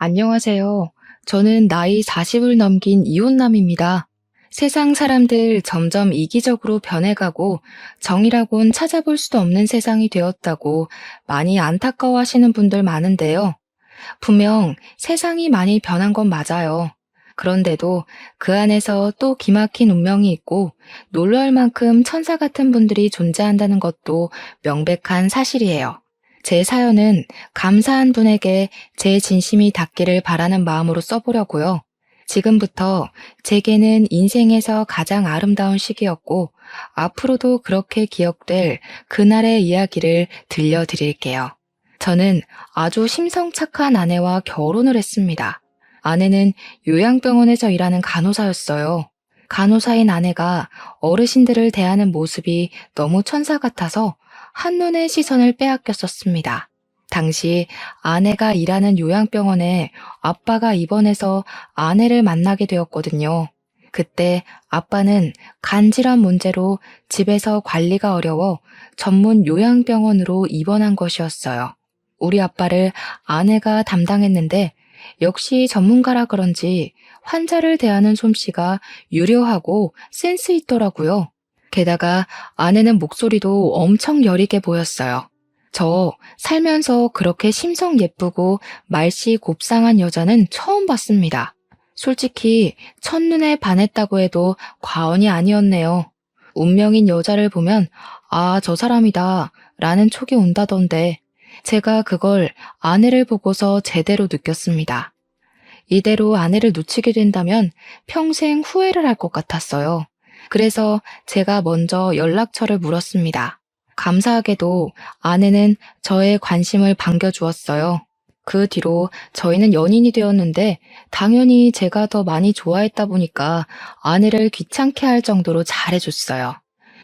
안녕하세요. 저는 나이 40을 넘긴 이혼남입니다. 세상 사람들 점점 이기적으로 변해가고 정이라곤 찾아볼 수도 없는 세상이 되었다고 많이 안타까워하시는 분들 많은데요. 분명 세상이 많이 변한 건 맞아요. 그런데도 그 안에서 또 기막힌 운명이 있고 놀랄 만큼 천사 같은 분들이 존재한다는 것도 명백한 사실이에요. 제 사연은 감사한 분에게 제 진심이 닿기를 바라는 마음으로 써보려고요. 지금부터 제게는 인생에서 가장 아름다운 시기였고 앞으로도 그렇게 기억될 그날의 이야기를 들려드릴게요. 저는 아주 심성착한 아내와 결혼을 했습니다. 아내는 요양병원에서 일하는 간호사였어요. 간호사인 아내가 어르신들을 대하는 모습이 너무 천사 같아서 한눈에 시선을 빼앗겼었습니다. 당시 아내가 일하는 요양병원에 아빠가 입원해서 아내를 만나게 되었거든요. 그때 아빠는 간질환 문제로 집에서 관리가 어려워 전문 요양병원으로 입원한 것이었어요. 우리 아빠를 아내가 담당했는데 역시 전문가라 그런지 환자를 대하는 솜씨가 유려하고 센스 있더라고요. 게다가 아내는 목소리도 엄청 여리게 보였어요. 저 살면서 그렇게 심성 예쁘고 말씨 곱상한 여자는 처음 봤습니다. 솔직히 첫눈에 반했다고 해도 과언이 아니었네요. 운명인 여자를 보면 아, 저 사람이다 라는 촉이 온다던데 제가 그걸 아내를 보고서 제대로 느꼈습니다. 이대로 아내를 놓치게 된다면 평생 후회를 할 것 같았어요. 그래서 제가 먼저 연락처를 물었습니다. 감사하게도 아내는 저의 관심을 반겨주었어요. 그 뒤로 저희는 연인이 되었는데 당연히 제가 더 많이 좋아했다 보니까 아내를 귀찮게 할 정도로 잘해줬어요.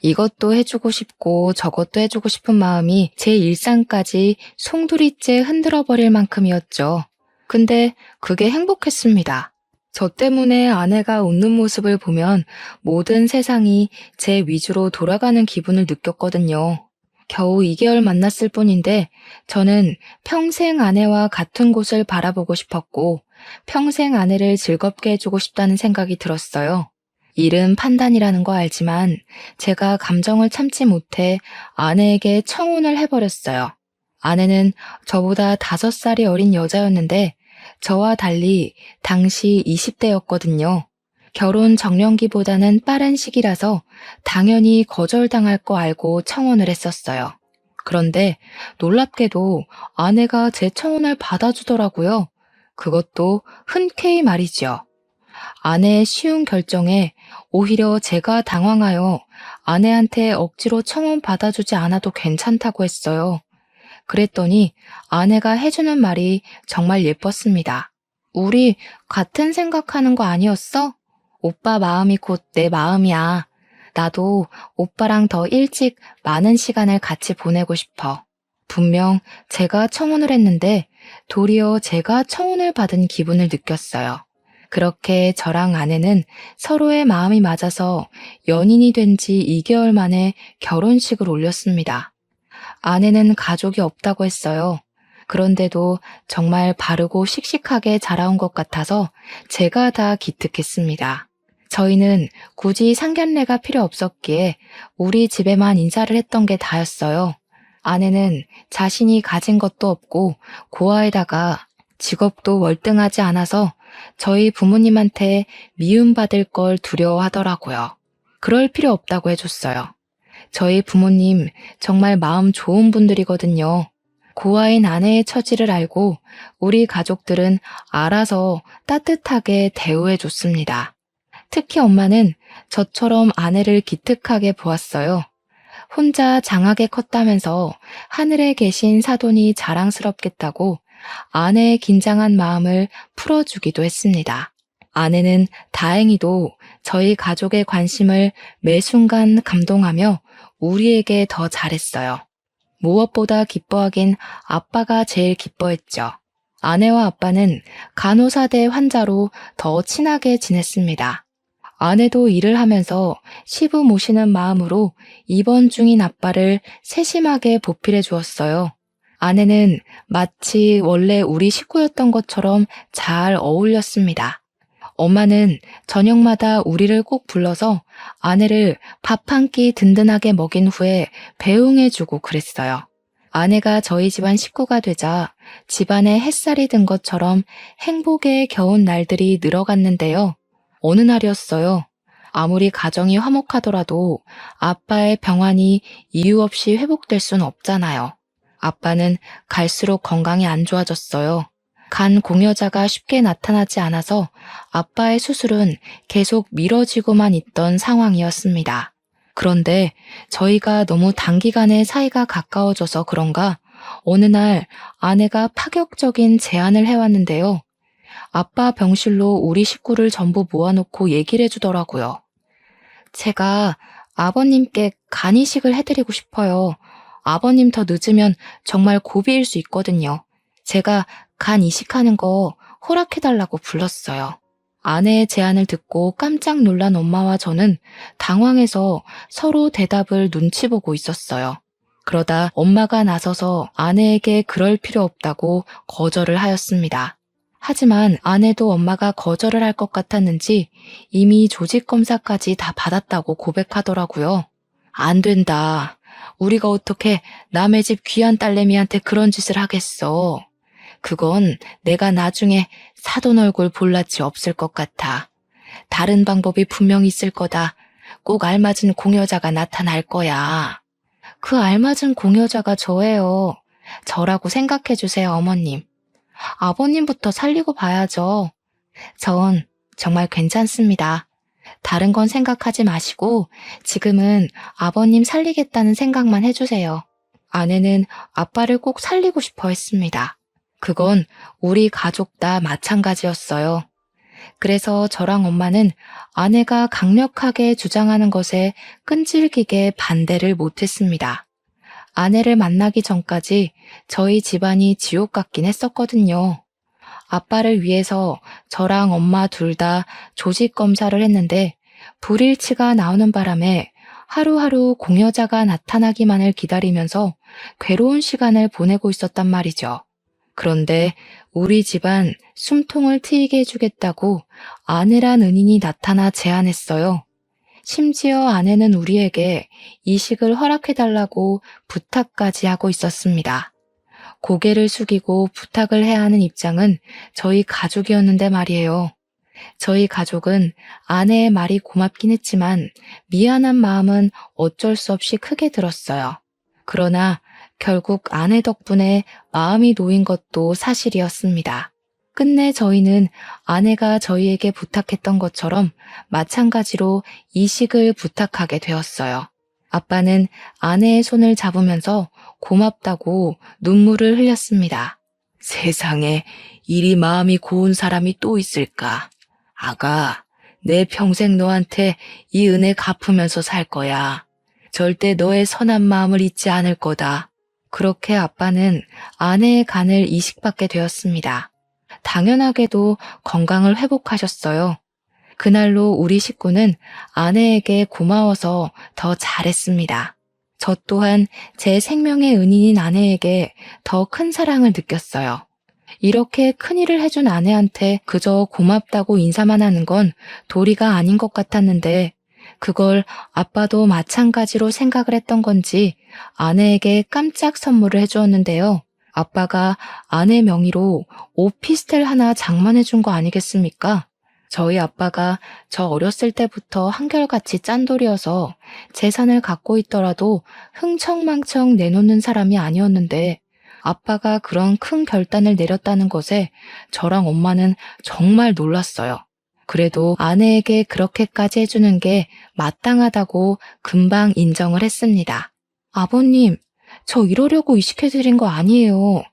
이것도 해주고 싶고 저것도 해주고 싶은 마음이 제 일상까지 송두리째 흔들어 버릴 만큼이었죠. 근데 그게 행복했습니다. 저 때문에 아내가 웃는 모습을 보면 모든 세상이 제 위주로 돌아가는 기분을 느꼈거든요. 겨우 2개월 만났을 뿐인데 저는 평생 아내와 같은 곳을 바라보고 싶었고 평생 아내를 즐겁게 해주고 싶다는 생각이 들었어요. 일은 판단이라는 거 알지만 제가 감정을 참지 못해 아내에게 청혼을 해버렸어요. 아내는 저보다 5살이 어린 여자였는데 저와 달리 당시 20대였거든요. 결혼 정년기보다는 빠른 시기라서 당연히 거절당할 거 알고 청혼을 했었어요. 그런데 놀랍게도 아내가 제 청혼을 받아주더라고요. 그것도 흔쾌히 말이죠. 아내의 쉬운 결정에 오히려 제가 당황하여 아내한테 억지로 청혼 받아주지 않아도 괜찮다고 했어요. 그랬더니 아내가 해주는 말이 정말 예뻤습니다. 우리 같은 생각하는 거 아니었어? 오빠 마음이 곧 내 마음이야. 나도 오빠랑 더 일찍 많은 시간을 같이 보내고 싶어. 분명 제가 청혼을 했는데 도리어 제가 청혼을 받은 기분을 느꼈어요. 그렇게 저랑 아내는 서로의 마음이 맞아서 연인이 된 지 2개월 만에 결혼식을 올렸습니다. 아내는 가족이 없다고 했어요. 그런데도 정말 바르고 씩씩하게 자라온 것 같아서 제가 다 기특했습니다. 저희는 굳이 상견례가 필요 없었기에 우리 집에만 인사를 했던 게 다였어요. 아내는 자신이 가진 것도 없고 고아에다가 직업도 월등하지 않아서 저희 부모님한테 미움받을 걸 두려워하더라고요. 그럴 필요 없다고 해줬어요. 저희 부모님 정말 마음 좋은 분들이거든요. 고아인 아내의 처지를 알고 우리 가족들은 알아서 따뜻하게 대우해 줬습니다. 특히 엄마는 저처럼 아내를 기특하게 보았어요. 혼자 장하게 컸다면서 하늘에 계신 사돈이 자랑스럽겠다고 아내의 긴장한 마음을 풀어주기도 했습니다. 아내는 다행히도 저희 가족의 관심을 매 순간 감동하며 우리에게 더 잘했어요. 무엇보다 기뻐하긴 아빠가 제일 기뻐했죠. 아내와 아빠는 간호사대 환자로 더 친하게 지냈습니다. 아내도 일을 하면서 시부 모시는 마음으로 입원 중인 아빠를 세심하게 보필해 주었어요. 아내는 마치 원래 우리 식구였던 것처럼 잘 어울렸습니다. 엄마는 저녁마다 우리를 꼭 불러서 아내를 밥 한 끼 든든하게 먹인 후에 배웅해주고 그랬어요. 아내가 저희 집안 식구가 되자 집안에 햇살이 든 것처럼 행복에 겨운 날들이 늘어갔는데요. 어느 날이었어요. 아무리 가정이 화목하더라도 아빠의 병환이 이유 없이 회복될 순 없잖아요. 아빠는 갈수록 건강이 안 좋아졌어요. 간 공여자가 쉽게 나타나지 않아서 아빠의 수술은 계속 미뤄지고만 있던 상황이었습니다. 그런데 저희가 너무 단기간에 사이가 가까워져서 그런가 어느 날 아내가 파격적인 제안을 해왔는데요. 아빠 병실로 우리 식구를 전부 모아놓고 얘기를 해주더라고요. 제가 아버님께 간 이식을 해드리고 싶어요. 아버님 더 늦으면 정말 고비일 수 있거든요. 제가 간 이식하는 거 허락해달라고 불렀어요. 아내의 제안을 듣고 깜짝 놀란 엄마와 저는 당황해서 서로 대답을 눈치 보고 있었어요. 그러다 엄마가 나서서 아내에게 그럴 필요 없다고 거절을 하였습니다. 하지만 아내도 엄마가 거절을 할 것 같았는지 이미 조직 검사까지 다 받았다고 고백하더라고요. 안 된다. 우리가 어떻게 남의 집 귀한 딸내미한테 그런 짓을 하겠어. 그건 내가 나중에 사돈 얼굴 볼 낯이 없을 것 같아. 다른 방법이 분명히 있을 거다. 꼭 알맞은 공여자가 나타날 거야. 그 알맞은 공여자가 저예요. 저라고 생각해 주세요, 어머님. 아버님부터 살리고 봐야죠. 전 정말 괜찮습니다. 다른 건 생각하지 마시고 지금은 아버님 살리겠다는 생각만 해주세요. 아내는 아빠를 꼭 살리고 싶어 했습니다. 그건 우리 가족 다 마찬가지였어요. 그래서 저랑 엄마는 아내가 강력하게 주장하는 것에 끈질기게 반대를 못했습니다. 아내를 만나기 전까지 저희 집안이 지옥 같긴 했었거든요. 아빠를 위해서 저랑 엄마 둘 다 조직 검사를 했는데 불일치가 나오는 바람에 하루하루 공여자가 나타나기만을 기다리면서 괴로운 시간을 보내고 있었단 말이죠. 그런데 우리 집안 숨통을 트이게 해주겠다고 아내란 은인이 나타나 제안했어요. 심지어 아내는 우리에게 이식을 허락해달라고 부탁까지 하고 있었습니다. 고개를 숙이고 부탁을 해야 하는 입장은 저희 가족이었는데 말이에요. 저희 가족은 아내의 말이 고맙긴 했지만 미안한 마음은 어쩔 수 없이 크게 들었어요. 그러나 결국 아내 덕분에 마음이 놓인 것도 사실이었습니다. 끝내 저희는 아내가 저희에게 부탁했던 것처럼 마찬가지로 이식을 부탁하게 되었어요. 아빠는 아내의 손을 잡으면서 고맙다고 눈물을 흘렸습니다. 세상에 이리 마음이 고운 사람이 또 있을까? 아가, 내 평생 너한테 이 은혜 갚으면서 살 거야. 절대 너의 선한 마음을 잊지 않을 거다. 그렇게 아빠는 아내의 간을 이식받게 되었습니다. 당연하게도 건강을 회복하셨어요. 그날로 우리 식구는 아내에게 고마워서 더 잘했습니다. 저 또한 제 생명의 은인인 아내에게 더 큰 사랑을 느꼈어요. 이렇게 큰일을 해준 아내한테 그저 고맙다고 인사만 하는 건 도리가 아닌 것 같았는데 그걸 아빠도 마찬가지로 생각을 했던 건지 아내에게 깜짝 선물을 해주었는데요. 아빠가 아내 명의로 오피스텔 하나 장만해 준 거 아니겠습니까? 저희 아빠가 저 어렸을 때부터 한결같이 짠돌이어서 재산을 갖고 있더라도 흥청망청 내놓는 사람이 아니었는데 아빠가 그런 큰 결단을 내렸다는 것에 저랑 엄마는 정말 놀랐어요. 그래도 아내에게 그렇게까지 해주는 게 마땅하다고 금방 인정을 했습니다. 아버님, 저 이러려고 이식해드린 거 아니에요.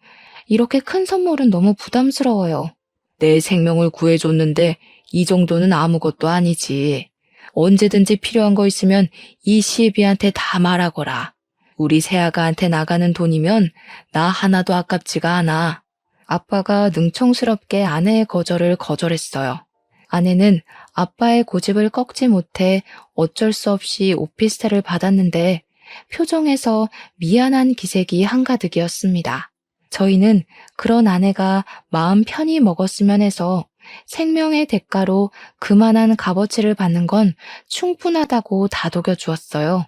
이렇게 큰 선물은 너무 부담스러워요. 내 생명을 구해줬는데 이 정도는 아무것도 아니지. 언제든지 필요한 거 있으면 이 시애비한테 다 말하거라. 우리 새아가한테 나가는 돈이면 나 하나도 아깝지가 않아. 아빠가 능청스럽게 아내의 거절을 거절했어요. 아내는 아빠의 고집을 꺾지 못해 어쩔 수 없이 오피스텔을 받았는데 표정에서 미안한 기색이 한가득이었습니다. 저희는 그런 아내가 마음 편히 먹었으면 해서 생명의 대가로 그만한 값어치를 받는 건 충분하다고 다독여 주었어요.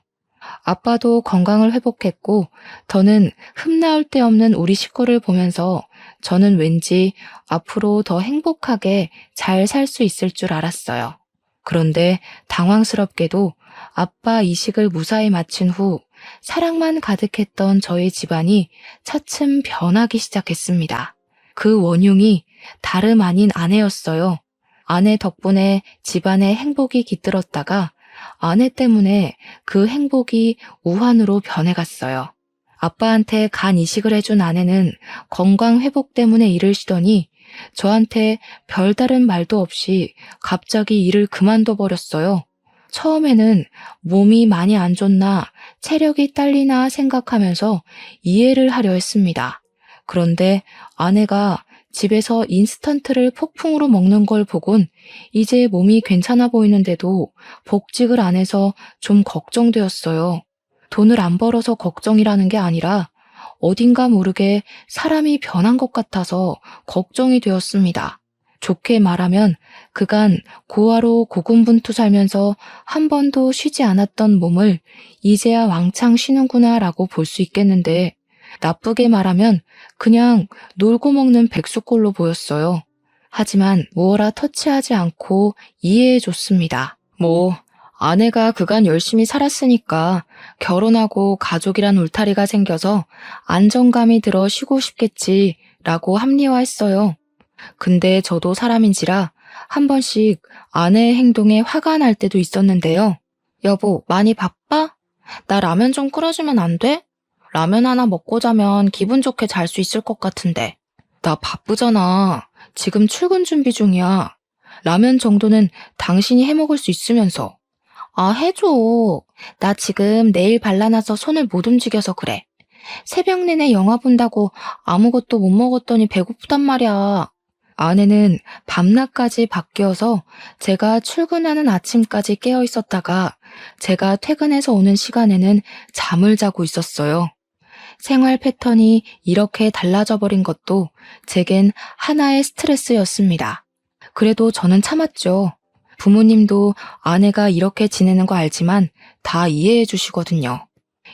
아빠도 건강을 회복했고, 저는 흠나올 데 없는 우리 식구를 보면서 저는 왠지 앞으로 더 행복하게 잘 살 수 있을 줄 알았어요. 그런데 당황스럽게도 아빠 이식을 무사히 마친 후 사랑만 가득했던 저희 집안이 차츰 변하기 시작했습니다. 그 원흉이 다름 아닌 아내였어요. 아내 덕분에 집안에 행복이 깃들었다가 아내 때문에 그 행복이 우환으로 변해갔어요. 아빠한테 간 이식을 해준 아내는 건강 회복 때문에 일을 쉬더니 저한테 별다른 말도 없이 갑자기 일을 그만둬 버렸어요. 처음에는 몸이 많이 안 좋나 체력이 딸리나 생각하면서 이해를 하려 했습니다. 그런데 아내가 집에서 인스턴트를 폭풍으로 먹는 걸 보곤 이제 몸이 괜찮아 보이는데도 복직을 안 해서 좀 걱정되었어요. 돈을 안 벌어서 걱정이라는 게 아니라 어딘가 모르게 사람이 변한 것 같아서 걱정이 되었습니다. 좋게 말하면 그간 고아로 고군분투 살면서 한 번도 쉬지 않았던 몸을 이제야 왕창 쉬는구나 라고 볼 수 있겠는데, 나쁘게 말하면 그냥 놀고 먹는 백수꼴로 보였어요. 하지만 무어라 터치하지 않고 이해해 줬습니다. 아내가 그간 열심히 살았으니까 결혼하고 가족이란 울타리가 생겨서 안정감이 들어 쉬고 싶겠지 라고 합리화했어요. 근데 저도 사람인지라 한 번씩 아내의 행동에 화가 날 때도 있었는데요. 여보, 많이 바빠? 나 라면 좀 끓여주면 안 돼? 라면 하나 먹고 자면 기분 좋게 잘 수 있을 것 같은데. 나 바쁘잖아. 지금 출근 준비 중이야. 라면 정도는 당신이 해 먹을 수 있으면서. 아, 해줘. 나 지금 네일 발라놔서 손을 못 움직여서 그래. 새벽 내내 영화 본다고 아무것도 못 먹었더니 배고프단 말이야. 아내는 밤낮까지 바뀌어서 제가 출근하는 아침까지 깨어 있었다가 제가 퇴근해서 오는 시간에는 잠을 자고 있었어요. 생활 패턴이 이렇게 달라져 버린 것도 제겐 하나의 스트레스였습니다. 그래도 저는 참았죠. 부모님도 아내가 이렇게 지내는 거 알지만 다 이해해 주시거든요.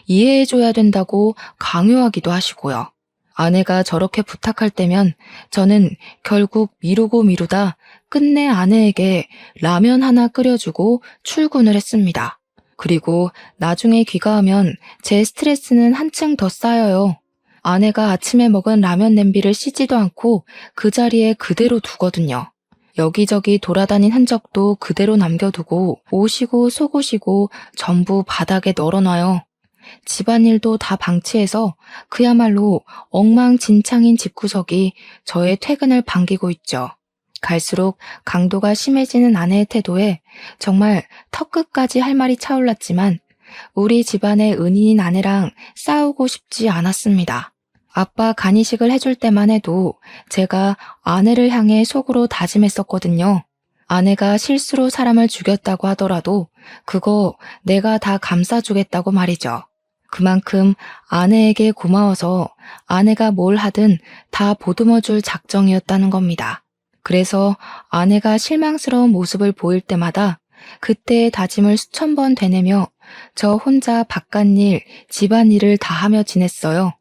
이해해 줘야 된다고 강요하기도 하시고요. 아내가 저렇게 부탁할 때면 저는 결국 미루고 미루다 끝내 아내에게 라면 하나 끓여주고 출근을 했습니다. 그리고 나중에 귀가하면 제 스트레스는 한층 더 쌓여요. 아내가 아침에 먹은 라면 냄비를 씻지도 않고 그 자리에 그대로 두거든요. 여기저기 돌아다닌 흔적도 그대로 남겨두고 옷이고 속옷이고 전부 바닥에 널어놔요. 집안일도 다 방치해서 그야말로 엉망진창인 집구석이 저의 퇴근을 반기고 있죠. 갈수록 강도가 심해지는 아내의 태도에 정말 턱끝까지 할 말이 차올랐지만 우리 집안의 은인인 아내랑 싸우고 싶지 않았습니다. 아빠 간이식을 해줄 때만 해도 제가 아내를 향해 속으로 다짐했었거든요. 아내가 실수로 사람을 죽였다고 하더라도 그거 내가 다 감싸주겠다고 말이죠. 그만큼 아내에게 고마워서 아내가 뭘 하든 다 보듬어줄 작정이었다는 겁니다. 그래서 아내가 실망스러운 모습을 보일 때마다 그때의 다짐을 수천 번 되뇌며 저 혼자 바깥일, 집안일을 다 하며 지냈어요.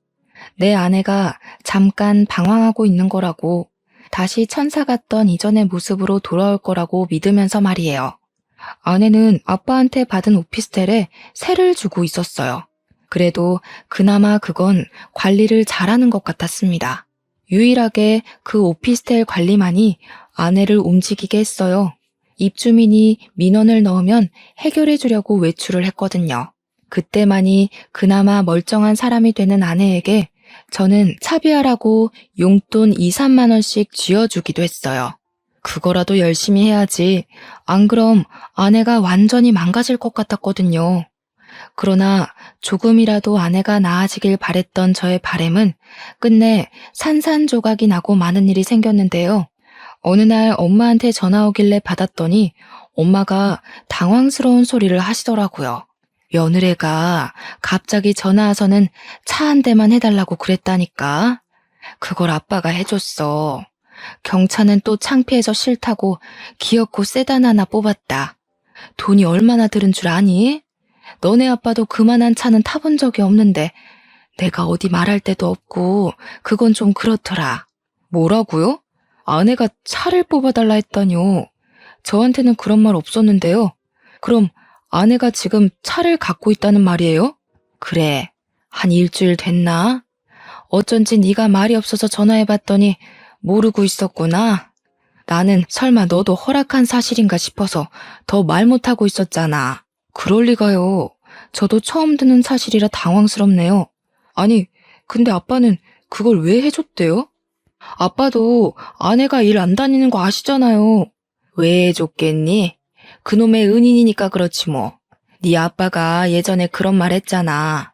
내 아내가 잠깐 방황하고 있는 거라고, 다시 천사 같던 이전의 모습으로 돌아올 거라고 믿으면서 말이에요. 아내는 아빠한테 받은 오피스텔에 세를 주고 있었어요. 그래도 그나마 그건 관리를 잘하는 것 같았습니다. 유일하게 그 오피스텔 관리만이 아내를 움직이게 했어요. 입주민이 민원을 넣으면 해결해 주려고 외출을 했거든요. 그때만이 그나마 멀쩡한 사람이 되는 아내에게 저는 차비하라고 용돈 2, 3만 원씩 쥐어주기도 했어요. 그거라도 열심히 해야지. 안 그럼 아내가 완전히 망가질 것 같았거든요. 그러나 조금이라도 아내가 나아지길 바랬던 저의 바램은 끝내 산산조각이 나고 많은 일이 생겼는데요. 어느 날 엄마한테 전화 오길래 받았더니 엄마가 당황스러운 소리를 하시더라고요. 며느리가 갑자기 전화 와서는 차 한 대만 해달라고 그랬다니까. 그걸 아빠가 해줬어. 경차는 또 창피해서 싫다고 기어코 세단 하나 뽑았다. 돈이 얼마나 들은 줄 아니? 너네 아빠도 그만한 차는 타본 적이 없는데 내가 어디 말할 데도 없고 그건 좀 그렇더라. 뭐라고요? 아내가 차를 뽑아달라 했다뇨. 저한테는 그런 말 없었는데요. 그럼 아내가 지금 차를 갖고 있다는 말이에요? 그래, 한 일주일 됐나? 어쩐지 네가 말이 없어서 전화해봤더니 모르고 있었구나. 나는 설마 너도 허락한 사실인가 싶어서 더 말 못하고 있었잖아. 그럴 리가요. 저도 처음 듣는 사실이라 당황스럽네요. 아니, 근데 아빠는 그걸 왜 해줬대요? 아빠도 아내가 일 안 다니는 거 아시잖아요. 왜 해줬겠니? 그놈의 은인이니까 그렇지 뭐. 네 아빠가 예전에 그런 말 했잖아.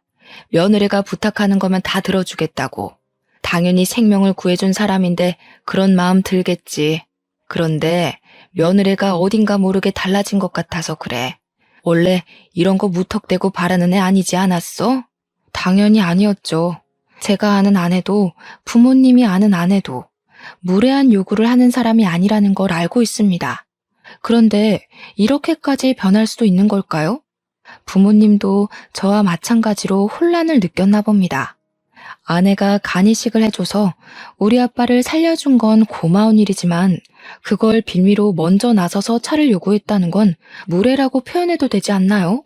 며느리가 부탁하는 거면 다 들어주겠다고. 당연히 생명을 구해준 사람인데 그런 마음 들겠지. 그런데 며느리가 어딘가 모르게 달라진 것 같아서 그래. 원래 이런 거 무턱대고 바라는 애 아니지 않았어? 당연히 아니었죠. 제가 아는 아내도 부모님이 아는 아내도 무례한 요구를 하는 사람이 아니라는 걸 알고 있습니다. 그런데 이렇게까지 변할 수도 있는 걸까요? 부모님도 저와 마찬가지로 혼란을 느꼈나 봅니다. 아내가 간이식을 해줘서 우리 아빠를 살려준 건 고마운 일이지만 그걸 빌미로 먼저 나서서 차를 요구했다는 건 무례라고 표현해도 되지 않나요?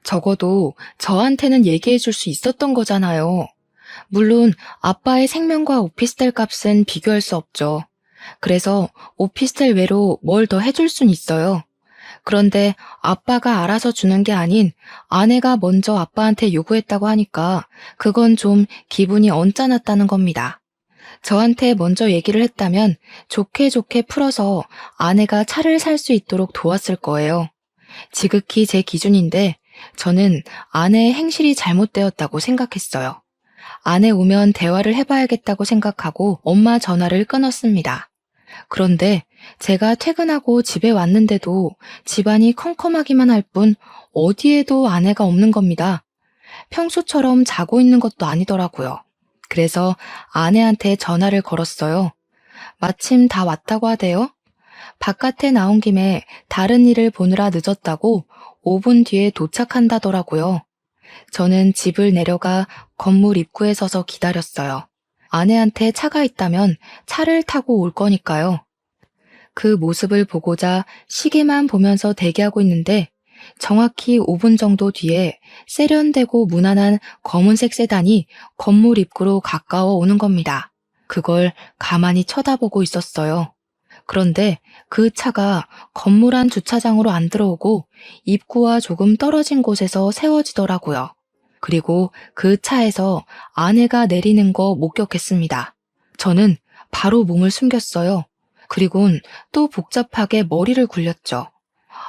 적어도 저한테는 얘기해 줄 수 있었던 거잖아요. 물론 아빠의 생명과 오피스텔 값은 비교할 수 없죠. 그래서 오피스텔 외로 뭘 더 해줄 순 있어요. 그런데 아빠가 알아서 주는 게 아닌 아내가 먼저 아빠한테 요구했다고 하니까 그건 좀 기분이 언짢았다는 겁니다. 저한테 먼저 얘기를 했다면 좋게 좋게 풀어서 아내가 차를 살 수 있도록 도왔을 거예요. 지극히 제 기준인데 저는 아내의 행실이 잘못되었다고 생각했어요. 아내 오면 대화를 해봐야겠다고 생각하고 엄마 전화를 끊었습니다. 그런데 제가 퇴근하고 집에 왔는데도 집안이 컴컴하기만 할 뿐 어디에도 아내가 없는 겁니다. 평소처럼 자고 있는 것도 아니더라고요. 그래서 아내한테 전화를 걸었어요. 마침 다 왔다고 하대요. 바깥에 나온 김에 다른 일을 보느라 늦었다고 5분 뒤에 도착한다더라고요. 저는 집을 내려가 건물 입구에 서서 기다렸어요. 아내한테 차가 있다면 차를 타고 올 거니까요. 그 모습을 보고자 시계만 보면서 대기하고 있는데 정확히 5분 정도 뒤에 세련되고 무난한 검은색 세단이 건물 입구로 가까워 오는 겁니다. 그걸 가만히 쳐다보고 있었어요. 그런데 그 차가 건물 안 주차장으로 안 들어오고 입구와 조금 떨어진 곳에서 세워지더라고요. 그리고 그 차에서 아내가 내리는 거 목격했습니다. 저는 바로 몸을 숨겼어요. 그리곤 또 복잡하게 머리를 굴렸죠.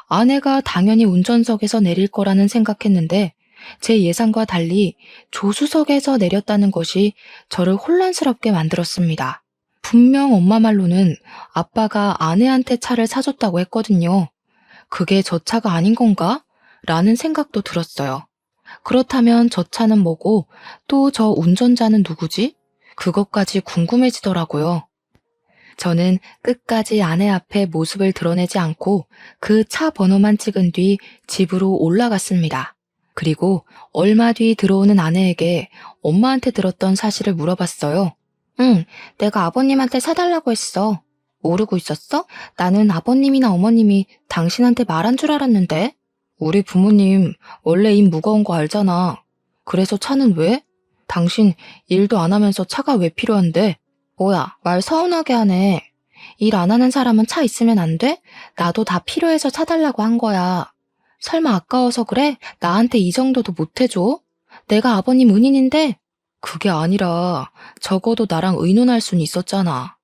아내가 당연히 운전석에서 내릴 거라는 생각했는데 제 예상과 달리 조수석에서 내렸다는 것이 저를 혼란스럽게 만들었습니다. 분명 엄마 말로는 아빠가 아내한테 차를 사줬다고 했거든요. 그게 저 차가 아닌 건가? 라는 생각도 들었어요. 그렇다면 저 차는 뭐고 또 저 운전자는 누구지? 그것까지 궁금해지더라고요. 저는 끝까지 아내 앞에 모습을 드러내지 않고 그 차 번호만 찍은 뒤 집으로 올라갔습니다. 그리고 얼마 뒤 들어오는 아내에게 엄마한테 들었던 사실을 물어봤어요. 응, 내가 아버님한테 사달라고 했어. 모르고 있었어? 나는 아버님이나 어머님이 당신한테 말한 줄 알았는데. 우리 부모님 원래 입 무거운 거 알잖아. 그래서 차는 왜? 당신 일도 안 하면서 차가 왜 필요한데? 뭐야, 말 서운하게 하네. 일 안 하는 사람은 차 있으면 안 돼? 나도 다 필요해서 사달라고 한 거야. 설마 아까워서 그래? 나한테 이 정도도 못 해줘? 내가 아버님 은인인데? 그게 아니라 적어도 나랑 의논할 순 있었잖아.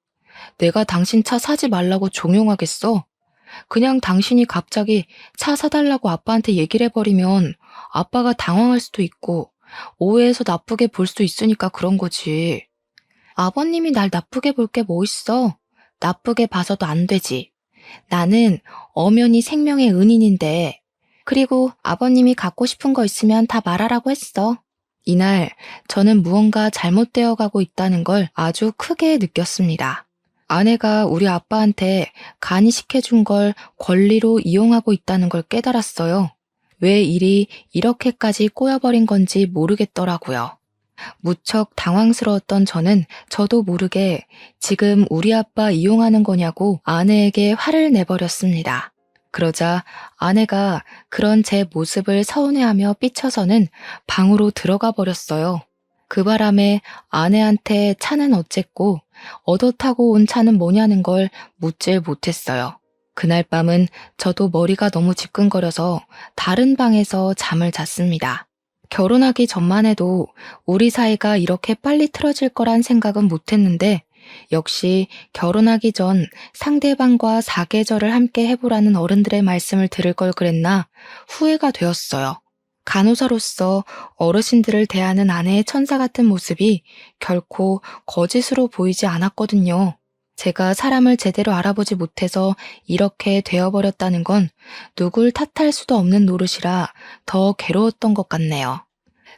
내가 당신 차 사지 말라고 종용하겠어? 그냥 당신이 갑자기 차 사달라고 아빠한테 얘기를 해버리면 아빠가 당황할 수도 있고 오해해서 나쁘게 볼 수도 있으니까 그런 거지. 아버님이 날 나쁘게 볼 게 뭐 있어? 나쁘게 봐서도 안 되지. 나는 엄연히 생명의 은인인데. 그리고 아버님이 갖고 싶은 거 있으면 다 말하라고 했어. 이날 저는 무언가 잘못되어 가고 있다는 걸 아주 크게 느꼈습니다. 아내가 우리 아빠한테 간이식해준 걸 권리로 이용하고 있다는 걸 깨달았어요. 왜 일이 이렇게까지 꼬여버린 건지 모르겠더라고요. 무척 당황스러웠던 저는 저도 모르게 지금 우리 아빠 이용하는 거냐고 아내에게 화를 내버렸습니다. 그러자 아내가 그런 제 모습을 서운해하며 삐쳐서는 방으로 들어가 버렸어요. 그 바람에 아내한테 차는 어쨌고 얻어 타고 온 차는 뭐냐는 걸 묻질 못했어요. 그날 밤은 저도 머리가 너무 지끈거려서 다른 방에서 잠을 잤습니다. 결혼하기 전만 해도 우리 사이가 이렇게 빨리 틀어질 거란 생각은 못했는데 역시 결혼하기 전 상대방과 사계절을 함께 해보라는 어른들의 말씀을 들을 걸 그랬나 후회가 되었어요. 간호사로서 어르신들을 대하는 아내의 천사 같은 모습이 결코 거짓으로 보이지 않았거든요. 제가 사람을 제대로 알아보지 못해서 이렇게 되어버렸다는 건 누굴 탓할 수도 없는 노릇이라 더 괴로웠던 것 같네요.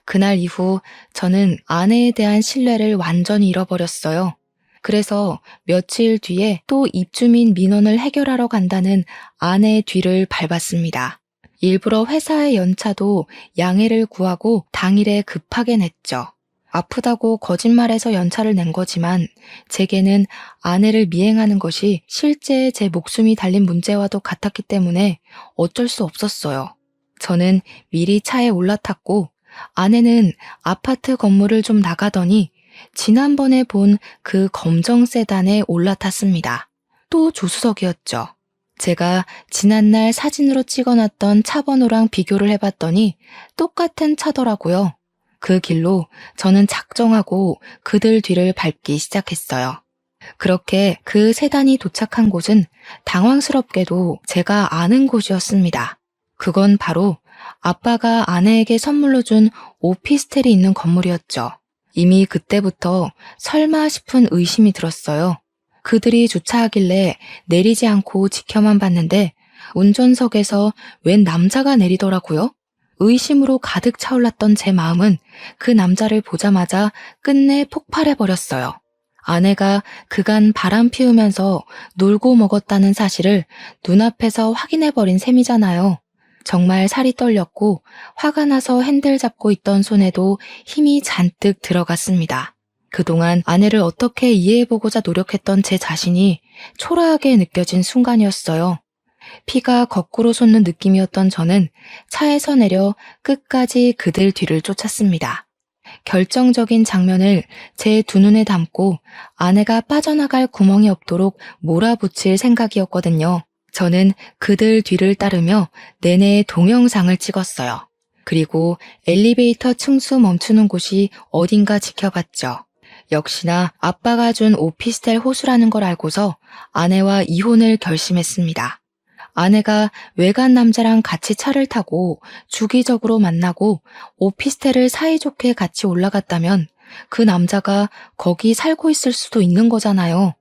그날 이후 저는 아내에 대한 신뢰를 완전히 잃어버렸어요. 그래서 며칠 뒤에 또 입주민 민원을 해결하러 간다는 아내의 뒤를 밟았습니다. 일부러 회사의 연차도 양해를 구하고 당일에 급하게 냈죠. 아프다고 거짓말해서 연차를 낸 거지만 제게는 아내를 미행하는 것이 실제 제 목숨이 달린 문제와도 같았기 때문에 어쩔 수 없었어요. 저는 미리 차에 올라탔고 아내는 아파트 건물을 좀 나가더니 지난번에 본 그 검정 세단에 올라탔습니다. 또 조수석이었죠. 제가 지난날 사진으로 찍어놨던 차 번호랑 비교를 해봤더니 똑같은 차더라고요. 그 길로 저는 작정하고 그들 뒤를 밟기 시작했어요. 그렇게 그 세단이 도착한 곳은 당황스럽게도 제가 아는 곳이었습니다. 그건 바로 아빠가 아내에게 선물로 준 오피스텔이 있는 건물이었죠. 이미 그때부터 설마 싶은 의심이 들었어요. 그들이 주차하길래 내리지 않고 지켜만 봤는데 운전석에서 웬 남자가 내리더라고요. 의심으로 가득 차올랐던 제 마음은 그 남자를 보자마자 끝내 폭발해버렸어요. 아내가 그간 바람 피우면서 놀고 먹었다는 사실을 눈앞에서 확인해버린 셈이잖아요. 정말 살이 떨렸고 화가 나서 핸들 잡고 있던 손에도 힘이 잔뜩 들어갔습니다. 그동안 아내를 어떻게 이해해보고자 노력했던 제 자신이 초라하게 느껴진 순간이었어요. 피가 거꾸로 솟는 느낌이었던 저는 차에서 내려 끝까지 그들 뒤를 쫓았습니다. 결정적인 장면을 제 두 눈에 담고 아내가 빠져나갈 구멍이 없도록 몰아붙일 생각이었거든요. 저는 그들 뒤를 따르며 내내 동영상을 찍었어요. 그리고 엘리베이터 층수 멈추는 곳이 어딘가 지켜봤죠. 역시나 아빠가 준 오피스텔 호수라는 걸 알고서 아내와 이혼을 결심했습니다. 아내가 외간 남자랑 같이 차를 타고 주기적으로 만나고 오피스텔을 사이좋게 같이 올라갔다면 그 남자가 거기 살고 있을 수도 있는 거잖아요.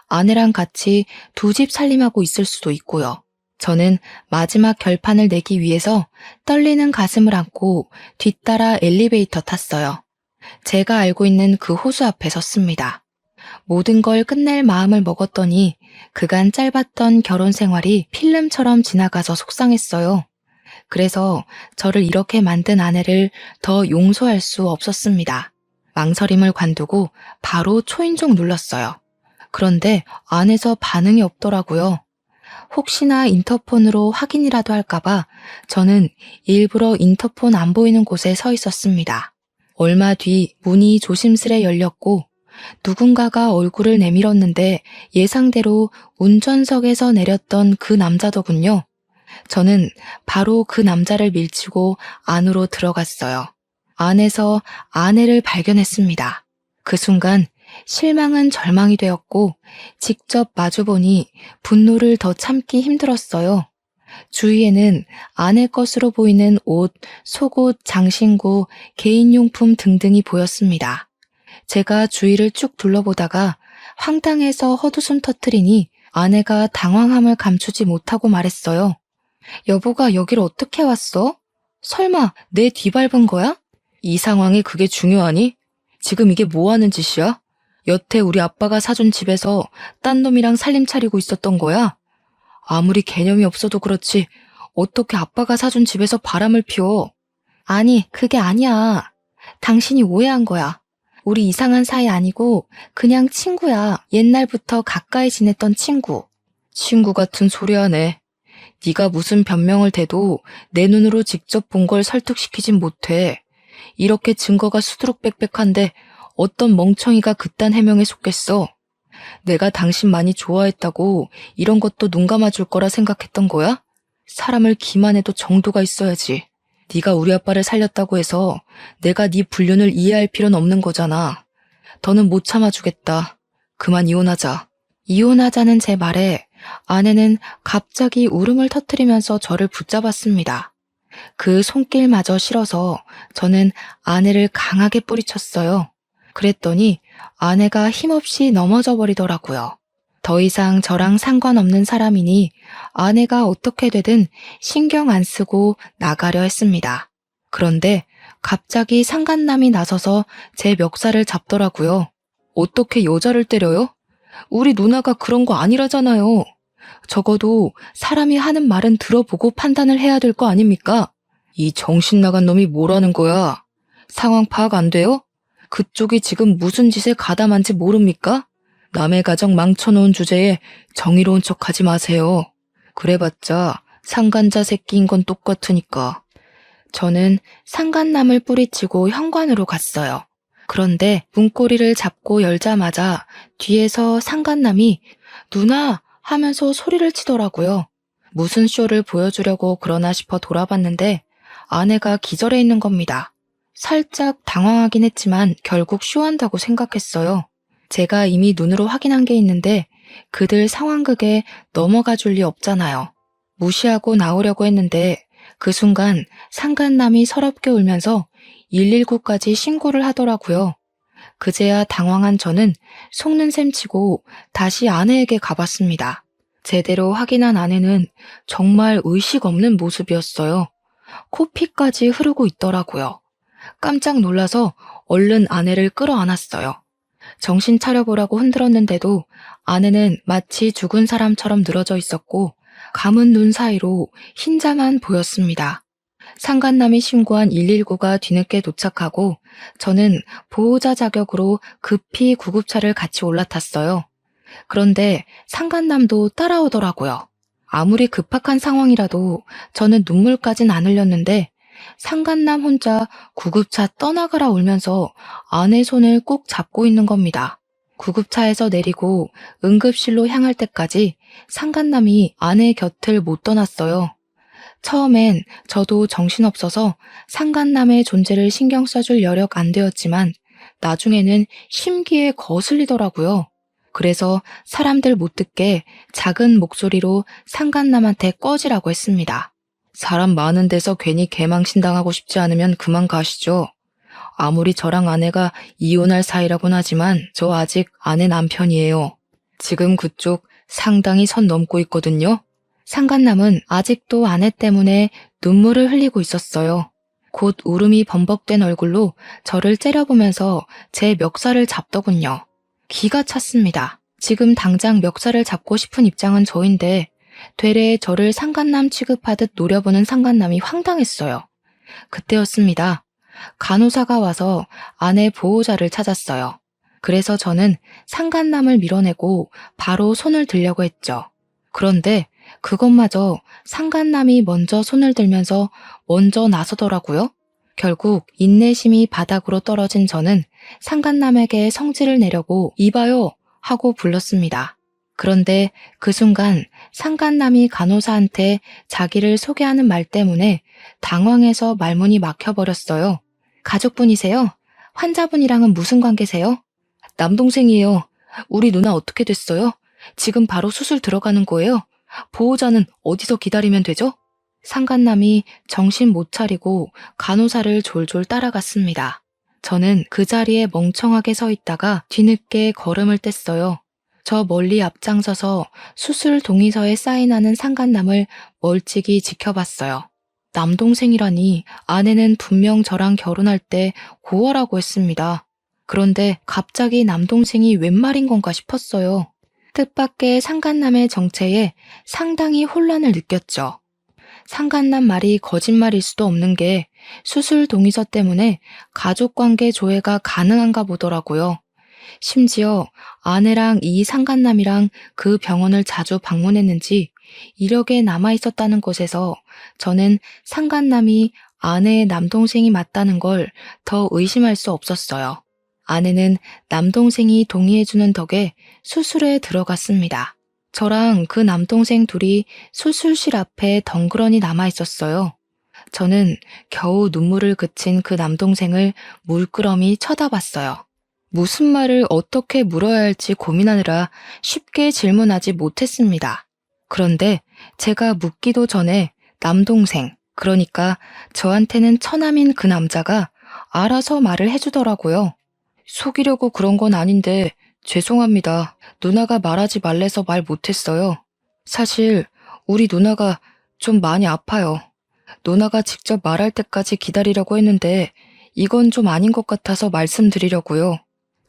아내랑 같이 두 집 살림하고 있을 수도 있고요. 저는 마지막 결판을 내기 위해서 떨리는 가슴을 안고 뒤따라 엘리베이터 탔어요. 제가 알고 있는 그 호수 앞에 섰습니다. 모든 걸 끝낼 마음을 먹었더니 그간 짧았던 결혼 생활이 필름처럼 지나가서 속상했어요. 그래서 저를 이렇게 만든 아내를 더 용서할 수 없었습니다. 망설임을 관두고 바로 초인종 눌렀어요. 그런데 안에서 반응이 없더라고요. 혹시나 인터폰으로 확인이라도 할까봐 저는 일부러 인터폰 안 보이는 곳에 서 있었습니다. 얼마 뒤 문이 조심스레 열렸고 누군가가 얼굴을 내밀었는데 예상대로 운전석에서 내렸던 그 남자더군요. 저는 바로 그 남자를 밀치고 안으로 들어갔어요. 안에서 아내를 발견했습니다. 그 순간 실망은 절망이 되었고 직접 마주보니 분노를 더 참기 힘들었어요. 주위에는 아내 것으로 보이는 옷, 속옷, 장신구, 개인용품 등등이 보였습니다. 제가 주위를 쭉 둘러보다가 황당해서 헛웃음 터뜨리니 아내가 당황함을 감추지 못하고 말했어요. 여보가 여길 어떻게 왔어? 설마 내 뒤 밟은 거야? 이 상황에 그게 중요하니? 지금 이게 뭐 하는 짓이야? 여태 우리 아빠가 사준 집에서 딴 놈이랑 살림 차리고 있었던 거야? 아무리 개념이 없어도 그렇지 어떻게 아빠가 사준 집에서 바람을 피워? 아니, 그게 아니야. 당신이 오해한 거야. 우리 이상한 사이 아니고 그냥 친구야. 옛날부터 가까이 지냈던 친구. 친구 같은 소리 하네. 네가 무슨 변명을 대도 내 눈으로 직접 본 걸 설득시키진 못해. 이렇게 증거가 수두룩빽빽한데 어떤 멍청이가 그딴 해명에 속겠어. 내가 당신 많이 좋아했다고 이런 것도 눈 감아줄 거라 생각했던 거야? 사람을 기만해도 정도가 있어야지. 네가 우리 아빠를 살렸다고 해서 내가 네 불륜을 이해할 필요는 없는 거잖아. 더는 못 참아주겠다. 그만 이혼하자. 이혼하자는 제 말에 아내는 갑자기 울음을 터뜨리면서 저를 붙잡았습니다. 그 손길마저 싫어서 저는 아내를 강하게 뿌리쳤어요. 그랬더니 아내가 힘없이 넘어져 버리더라고요. 더 이상 저랑 상관없는 사람이니 아내가 어떻게 되든 신경 안 쓰고 나가려 했습니다. 그런데 갑자기 상간남이 나서서 제 멱살을 잡더라고요. 어떻게 여자를 때려요? 우리 누나가 그런 거 아니라잖아요. 적어도 사람이 하는 말은 들어보고 판단을 해야 될 거 아닙니까? 이 정신 나간 놈이 뭐라는 거야? 상황 파악 안 돼요? 그쪽이 지금 무슨 짓에 가담한지 모릅니까? 남의 가정 망쳐놓은 주제에 정의로운 척 하지 마세요. 그래봤자 상간자 새끼인 건 똑같으니까. 저는 상간남을 뿌리치고 현관으로 갔어요. 그런데 문고리를 잡고 열자마자 뒤에서 상간남이 누나 하면서 소리를 치더라고요. 무슨 쇼를 보여주려고 그러나 싶어 돌아봤는데 아내가 기절해 있는 겁니다. 살짝 당황하긴 했지만 결국 쇼한다고 생각했어요. 제가 이미 눈으로 확인한 게 있는데 그들 상황극에 넘어가 줄 리 없잖아요. 무시하고 나오려고 했는데 그 순간 상간남이 서럽게 울면서 119까지 신고를 하더라고요. 그제야 당황한 저는 속는 셈 치고 다시 아내에게 가봤습니다. 제대로 확인한 아내는 정말 의식 없는 모습이었어요. 코피까지 흐르고 있더라고요. 깜짝 놀라서 얼른 아내를 끌어안았어요. 정신 차려보라고 흔들었는데도 아내는 마치 죽은 사람처럼 늘어져 있었고 감은 눈 사이로 흰자만 보였습니다. 상간남이 신고한 119가 뒤늦게 도착하고 저는 보호자 자격으로 급히 구급차를 같이 올라탔어요. 그런데 상간남도 따라오더라고요. 아무리 급박한 상황이라도 저는 눈물까진 안 흘렸는데 상간남 혼자 구급차 떠나가라 울면서 아내 손을 꼭 잡고 있는 겁니다. 구급차에서 내리고 응급실로 향할 때까지 상간남이 아내 곁을 못 떠났어요. 처음엔 저도 정신없어서 상간남의 존재를 신경 써줄 여력 안 되었지만 나중에는 심기에 거슬리더라고요. 그래서 사람들 못 듣게 작은 목소리로 상간남한테 꺼지라고 했습니다. 사람 많은 데서 괜히 개망신당하고 싶지 않으면 그만 가시죠. 아무리 저랑 아내가 이혼할 사이라곤 하지만 저 아직 아내 남편이에요. 지금 그쪽 상당히 선 넘고 있거든요. 상간남은 아직도 아내 때문에 눈물을 흘리고 있었어요. 곧 울음이 범벅된 얼굴로 저를 째려보면서 제 멱살을 잡더군요. 기가 찼습니다. 지금 당장 멱살을 잡고 싶은 입장은 저인데 되레 저를 상간남 취급하듯 노려보는 상간남이 황당했어요. 그때였습니다. 간호사가 와서 아내 보호자를 찾았어요. 그래서 저는 상간남을 밀어내고 바로 손을 들려고 했죠. 그런데 그것마저 상간남이 먼저 손을 들면서 먼저 나서더라고요. 결국 인내심이 바닥으로 떨어진 저는 상간남에게 성질을 내려고 이봐요 하고 불렀습니다. 그런데 그 순간 상간남이 간호사한테 자기를 소개하는 말 때문에 당황해서 말문이 막혀버렸어요. 가족분이세요? 환자분이랑은 무슨 관계세요? 남동생이에요. 우리 누나 어떻게 됐어요? 지금 바로 수술 들어가는 거예요? 보호자는 어디서 기다리면 되죠? 상간남이 정신 못 차리고 간호사를 졸졸 따라갔습니다. 저는 그 자리에 멍청하게 서 있다가 뒤늦게 걸음을 뗐어요. 저 멀리 앞장서서 수술 동의서에 사인하는 상간남을 멀찍이 지켜봤어요. 남동생이라니 아내는 분명 저랑 결혼할 때 고아라고 했습니다. 그런데 갑자기 남동생이 웬 말인 건가 싶었어요. 뜻밖의 상간남의 정체에 상당히 혼란을 느꼈죠. 상간남 말이 거짓말일 수도 없는 게 수술 동의서 때문에 가족관계 조회가 가능한가 보더라고요. 심지어 아내랑 이 상간남이랑 그 병원을 자주 방문했는지 이력에 남아 있었다는 것에서 저는 상간남이 아내의 남동생이 맞다는 걸 더 의심할 수 없었어요. 아내는 남동생이 동의해주는 덕에 수술에 들어갔습니다. 저랑 그 남동생 둘이 수술실 앞에 덩그러니 남아 있었어요. 저는 겨우 눈물을 그친 그 남동생을 물끄러미 쳐다봤어요. 무슨 말을 어떻게 물어야 할지 고민하느라 쉽게 질문하지 못했습니다. 그런데 제가 묻기도 전에 남동생, 그러니까 저한테는 처남인 그 남자가 알아서 말을 해주더라고요. 속이려고 그런 건 아닌데 죄송합니다. 누나가 말하지 말래서 말 못했어요. 사실 우리 누나가 좀 많이 아파요. 누나가 직접 말할 때까지 기다리려고 했는데 이건 좀 아닌 것 같아서 말씀드리려고요.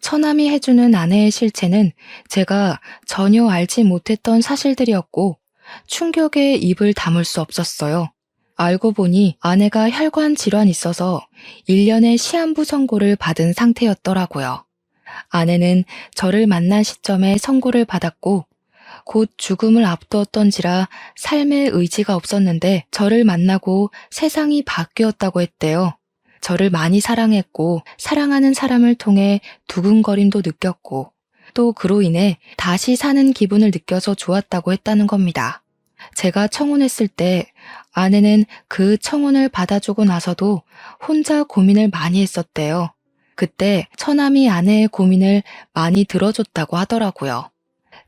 처남이 해주는 아내의 실체는 제가 전혀 알지 못했던 사실들이었고 충격에 입을 다물 수 없었어요. 알고 보니 아내가 혈관 질환이 있어서 1년의 시한부 선고를 받은 상태였더라고요. 아내는 저를 만난 시점에 선고를 받았고 곧 죽음을 앞두었던지라 삶의 의지가 없었는데 저를 만나고 세상이 바뀌었다고 했대요. 저를 많이 사랑했고 사랑하는 사람을 통해 두근거림도 느꼈고 또 그로 인해 다시 사는 기분을 느껴서 좋았다고 했다는 겁니다. 제가 청혼했을 때 아내는 그 청혼을 받아주고 나서도 혼자 고민을 많이 했었대요. 그때 처남이 아내의 고민을 많이 들어줬다고 하더라고요.